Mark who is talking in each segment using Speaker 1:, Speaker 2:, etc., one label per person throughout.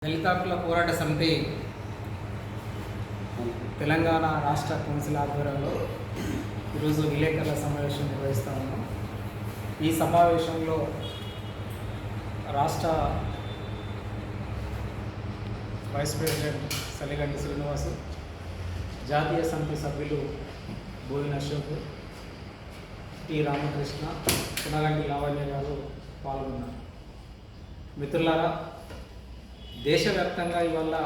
Speaker 1: దళిత హక్కుల పోరాట సమితి తెలంగాణ రాష్ట్ర కౌన్సిల్ ఆధ్వర్యంలో ఈరోజు విలేకరుల సమావేశం నిర్వహిస్తూ ఉన్నాం. ఈ సమావేశంలో రాష్ట్ర వైస్ ప్రెసిడెంట్ సలిగంటి శ్రీనివాసు, జాతీయ సమితి సభ్యులు బోయిన అశోక్, టి రామకృష్ణ, పునగంటి లావణ్య గారు పాల్గొన్నారు. మిత్రులారా, దేశవ్యాప్తంగా ఇవాళ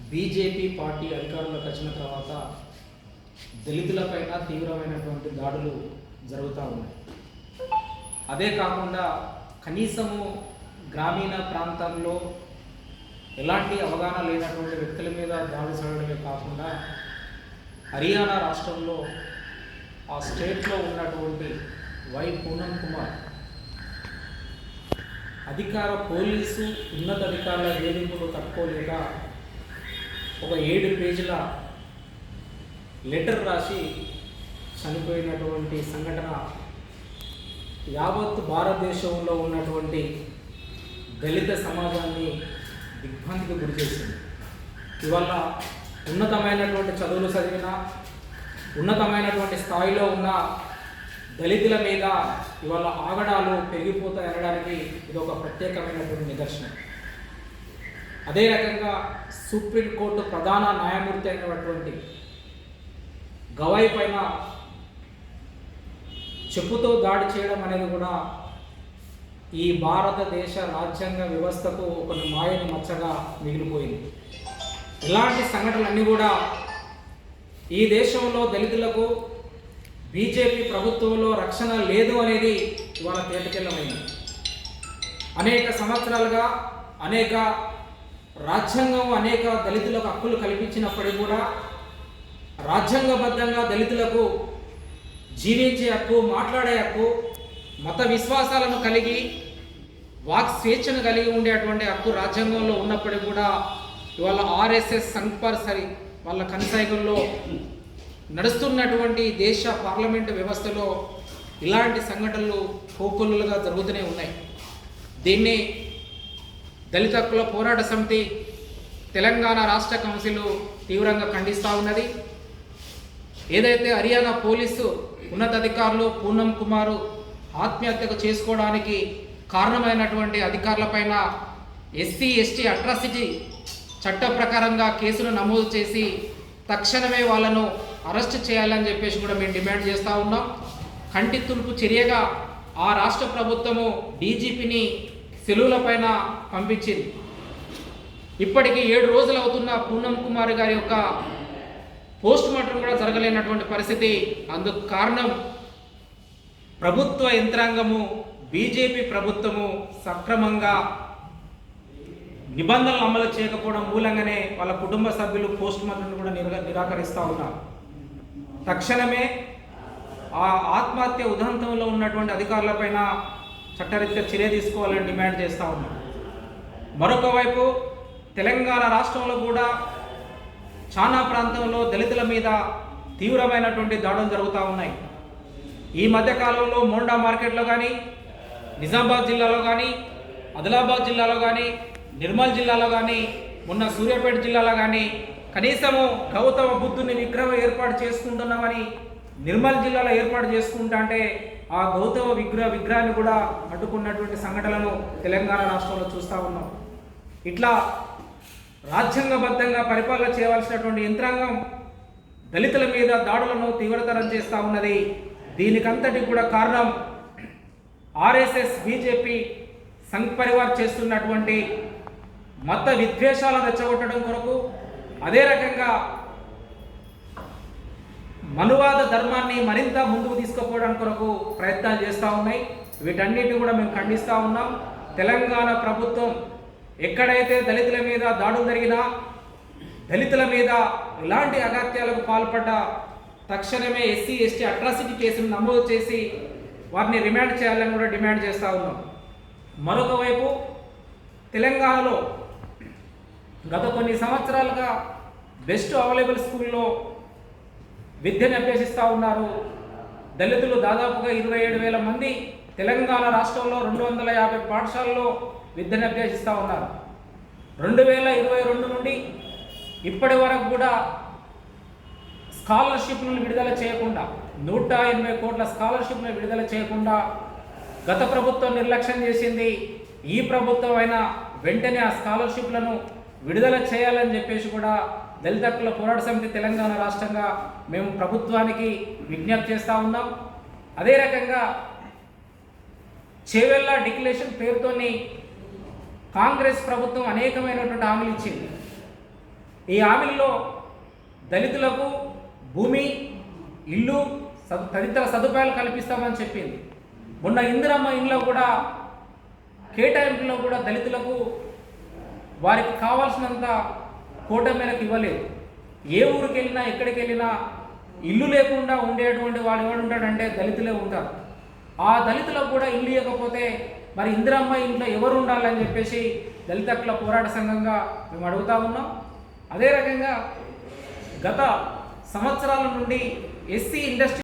Speaker 1: బీజేపీ పార్టీ అధికారంలోకి వచ్చిన తర్వాత దళితులపైన తీవ్రమైనటువంటి దాడులు జరుగుతూ ఉన్నాయి. అదే కాకుండా కనీసము గ్రామీణ ప్రాంతంలో ఎలాంటి అవగాహన లేనటువంటి వ్యక్తుల మీద దాడి చేయడమే కాకుండా హర్యానా రాష్ట్రంలో ఆ స్టేట్లో ఉన్నటువంటి వై పూనం కుమార్ పోలీసు ఉన్నతాధికారుల వేధింపులు తట్టుకోలేక ఒక 7 పేజీల లెటర్ రాసి చనిపోయినటువంటి సంఘటన యావత్ భారతదేశంలో ఉన్నటువంటి దళిత సమాజాన్ని దిగ్భ్రాంతికి గురి చేసింది. ఇవాళ ఉన్నతమైనటువంటి చదువులు చదివిన, ఉన్నతమైనటువంటి స్థాయిలో ఉన్న దళితుల మీద ఇవాళ ఆగడాలు పెరిగిపోతాయి అనడానికి ఇది ఒక ప్రత్యేకమైనటువంటి నిదర్శనం. అదే రకంగా సుప్రీంకోర్టు ప్రధాన న్యాయమూర్తి అయినటువంటి గవాయి పైన చెప్పుతో దాడి చేయడం అనేది కూడా ఈ భారతదేశ రాజ్యాంగ వ్యవస్థకు ఒక మాయని మచ్చగా మిగిలిపోయింది. ఇలాంటి సంఘటనలన్నీ కూడా ఈ దేశంలో దళితులకు బీజేపీ ప్రభుత్వంలో రక్షణ లేదు అనేది ఇవాళ తేటకెల్లమైంది. అనేక సంవత్సరాలుగా రాజ్యాంగం అనేక దళితులకు హక్కులు కల్పించినప్పటికీ కూడా రాజ్యాంగబద్ధంగా దళితులకు జీవించే హక్కు, మాట్లాడే హక్కు, మత విశ్వాసాలను కలిగి వాక్ స్వేచ్ఛను కలిగి ఉండేటువంటి హక్కు రాజ్యాంగంలో ఉన్నప్పటికీ కూడా ఇవాళ ఆర్ఎస్ఎస్ సంపర్సరి వాళ్ళ కనసాగంలో నడుస్తున్నటువంటి దేశ పార్లమెంటు వ్యవస్థలో ఇలాంటి సంఘటనలు కోకొల్లుగా జరుగుతూనే ఉన్నాయి. దీన్ని దళిత హక్కుల పోరాట సమితి తెలంగాణ రాష్ట్ర కౌన్సిల్ తీవ్రంగా ఖండిస్తూ ఉన్నది. ఏదైతే హర్యానా పోలీసు ఉన్నతాధికారులు పూనం కుమారు ఆత్మహత్యకు చేసుకోవడానికి కారణమైనటువంటి అధికారులపైన ఎస్సీ ఎస్టీ అట్రాసిటీ చట్ట ప్రకారంగా కేసులు నమోదు చేసి తక్షణమే వాళ్ళను అరెస్ట్ చేయాలని చెప్పేసి కూడా మేము డిమాండ్ చేస్తూ ఉన్నాం. కంటి తులుపు చర్యగా ఆ రాష్ట్ర ప్రభుత్వము డీజీపీని సెలవులపైన పంపించింది. ఇప్పటికీ 7 రోజులు అవుతున్న పూనం కుమార్ గారి యొక్క పోస్ట్ మార్టం కూడా జరగలేనటువంటి పరిస్థితి. అందుకు కారణం ప్రభుత్వ యంత్రాంగము, బీజేపీ ప్రభుత్వము సక్రమంగా నిబంధనలు అమలు చేయకపోవడం మూలంగానే వాళ్ళ కుటుంబ సభ్యులు పోస్ట్ మార్టం కూడా నిరాకరిస్తూ ఉన్నారు. తక్షణమే ఆ ఆత్మహత్య ఉదంతంలో ఉన్నటువంటి అధికారులపైన చట్టరీత్యా చర్య తీసుకోవాలని డిమాండ్ చేస్తూ ఉన్నాం. మరొక వైపు తెలంగాణ రాష్ట్రంలో కూడా చాలా ప్రాంతంలో దళితుల మీద తీవ్రమైనటువంటి దాడులు జరుగుతూ ఉన్నాయి. ఈ మధ్యకాలంలో మోండా మార్కెట్లో కానీ, నిజామాబాద్ జిల్లాలో కానీ, ఆదిలాబాద్ జిల్లాలో కానీ, నిర్మల్ జిల్లాలో కానీ, మొన్న సూర్యాపేట జిల్లాలో కానీ కనీసము గౌతమ బుద్ధుని విగ్రహం ఏర్పాటు చేసుకుంటున్నామని నిర్మల్ జిల్లాలో ఏర్పాటు చేసుకుంటా అంటే ఆ గౌతమ విగ్రహాన్ని కూడా అడ్డుకున్నటువంటి సంఘటనలను తెలంగాణ రాష్ట్రంలో చూస్తూ ఉన్నాం. ఇట్లా రాజ్యాంగబద్ధంగా పరిపాలన చేయవలసినటువంటి యంత్రాంగం దళితుల మీద దాడులను తీవ్రతరం చేస్తూ ఉన్నది. దీనికంతటి కూడా కారణం ఆర్ఎస్ఎస్, బీజేపీ, సంఘ్ పరివార్ చేస్తున్నటువంటి మత విద్వేషాలను రెచ్చగొట్టడం కొరకు, అదే రకంగా మనువాద ధర్మాన్ని మరింత ముందుకు తీసుకుపోవడానికి కొరకు ప్రయత్నాలు చేస్తూ ఉన్నాయి. వీటన్నిటిని కూడా మేము ఖండిస్తూ ఉన్నాం. తెలంగాణ ప్రభుత్వం ఎక్కడైతే దళితుల మీద దాడులు జరిగినా, దళితుల మీద ఇలాంటి అగాత్యాలకు పాల్పడ్డ తక్షణమే ఎస్సీ ఎస్టీ అట్రాసిటీ కేసును నమోదు చేసి వారిని రిమాండ్ చేయాలని కూడా డిమాండ్ చేస్తూ ఉన్నాం. మరొక వైపు తెలంగాణలో గత కొన్ని సంవత్సరాలుగా బెస్ట్ అవైలబుల్ స్కూల్లో విద్యను అభ్యసిస్తూ ఉన్నారు. దళితులు దాదాపుగా 27,000 మంది తెలంగాణ రాష్ట్రంలో 250 పాఠశాలలో విద్యను అభ్యసిస్తూ ఉన్నారు. 2022 నుండి ఇప్పటి వరకు కూడా స్కాలర్షిప్లను విడుదల చేయకుండా 180 కోట్ల స్కాలర్షిప్లను విడుదల చేయకుండా గత ప్రభుత్వం నిర్లక్ష్యం చేసింది. ఈ ప్రభుత్వం అయినా వెంటనే ఆ స్కాలర్షిప్లను విడుదల చేయాలని చెప్పేసి కూడా దళిత హక్కుల పోరాట సమితి తెలంగాణ రాష్ట్రంగా మేము ప్రభుత్వానికి విజ్ఞప్తి చేస్తూ ఉన్నాం. అదే రకంగా చేవెళ్ళ డిక్లరేషన్ పేరుతోని కాంగ్రెస్ ప్రభుత్వం అనేకమైనటువంటి హామీలు ఇచ్చింది. ఈ హామీల్లో దళితులకు భూమి, ఇల్లు తదితర సదుపాయాలు కల్పిస్తామని చెప్పింది. మొన్న ఇందిరమ్మ ఇంట్లో కూడా కేటాయింపులో కూడా దళితులకు వారికి కావాల్సినంత కోట మేరకు ఇవ్వలేదు. ఏ ఊరికి వెళ్ళినా ఎక్కడికి వెళ్ళినా ఇల్లు లేకుండా ఉండేటువంటి వాడు ఎవడు ఉంటాడంటే దళితులే ఉంటారు. ఆ దళితులకు కూడా ఇల్లు ఇవ్వకపోతే మరి ఇందిరమ్మ ఇంట్లో ఎవరు ఉండాలని చెప్పేసి దళిత హక్కుల పోరాట సంఘంగా మేము అడుగుతా ఉన్నాం. అదే రకంగా గత సంవత్సరాల నుండి ఎస్సీ ఇండస్ట్రీ